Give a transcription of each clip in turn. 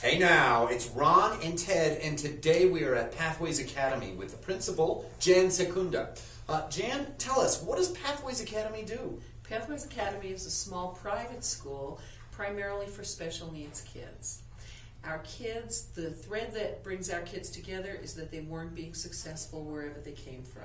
Hey now, it's Ron and Ted, and today we are at Pathways Academy with the principal, Jan Secunda. Jan, tell us, what does Pathways Academy do? Pathways Academy is a small private school primarily for special needs kids. Our kids, the thread that brings our kids together is that they weren't being successful wherever they came from,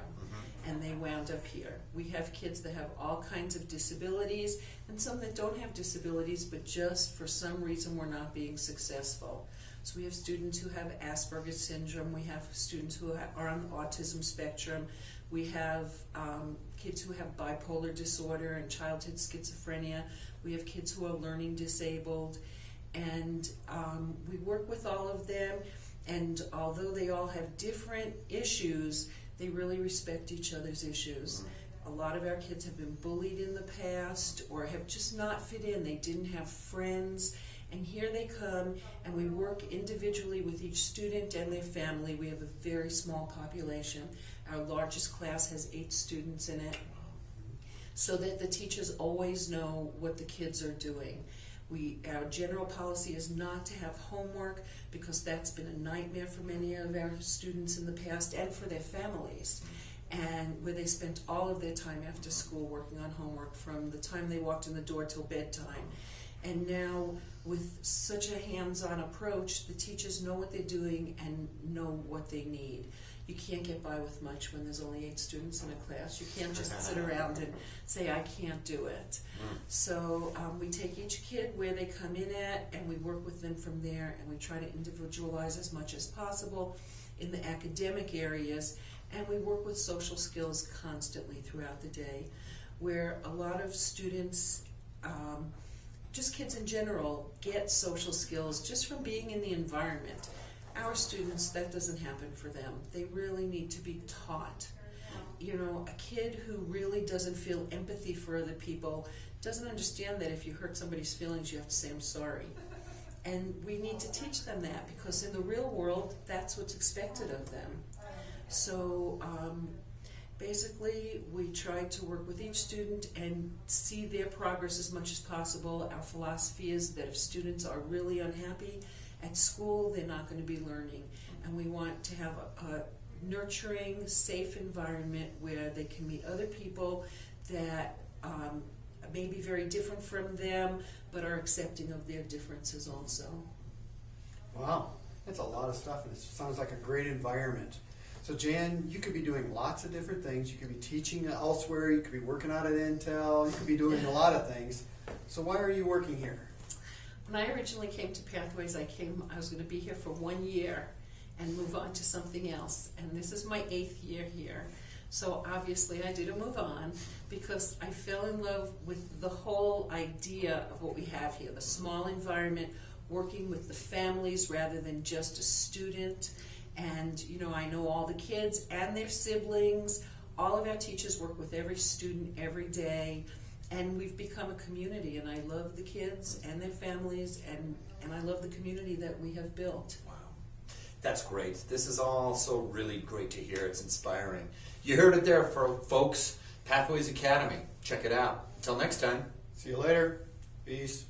and they wound up here. We have kids that have all kinds of disabilities and some that don't have disabilities, but just for some reason we're not being successful. So we have students who have Asperger's syndrome, we have students who are on the autism spectrum, we have kids who have bipolar disorder and childhood schizophrenia, we have kids who are learning disabled, and we work with all of them, and although they all have different issues, they really respect each other's issues. A lot of our kids have been bullied in the past or have just not fit in. They didn't have friends, and here they come, and we work individually with each student and their family. We have a very small population. Our largest class has 8 students in it, so that the teachers always know what the kids are doing. Our general policy is not to have homework because that's been a nightmare for many of our students in the past and for their families, and where they spent all of their time after school working on homework from the time they walked in the door till bedtime. And now with such a hands-on approach, the teachers know what they're doing and know what they need. You can't get by with much when there's only 8 students in a class. You can't just sit around and say, I can't do it. So we take each kid where they come in at, and we work with them from there, and we try to individualize as much as possible in the academic areas, and we work with social skills constantly throughout the day, where a lot of students, just kids in general, get social skills just from being in the environment. Our students, that doesn't happen for them. They really need to be taught. You know, a kid who really doesn't feel empathy for other people doesn't understand that if you hurt somebody's feelings, you have to say, I'm sorry. And we need to teach them that, because in the real world, that's what's expected of them. So basically, we try to work with each student and see their progress as much as possible. Our philosophy is that if students are really unhappy at school, they're not going to be learning. And we want to have a nurturing, safe environment where they can meet other people that may be very different from them, but are accepting of their differences also. Wow, that's a lot of stuff, and it sounds like a great environment. So Jan, you could be doing lots of different things. You could be teaching elsewhere, you could be working out at Intel, you could be doing a lot of things. So why are you working here? When I originally came to Pathways, I was going to be here for 1 year and move on to something else. And this is my 8th year here. So obviously I did a move on because I fell in love with the whole idea of what we have here, the small environment, working with the families rather than just a student. And you know, I know all the kids and their siblings. All of our teachers work with every student every day. And we've become a community, and I love the kids and their families, and I love the community that we have built. Wow, that's great. This is all so really great to hear. It's inspiring. You heard it there, folks. Pathways Academy. Check it out. Until next time. See you later. Peace.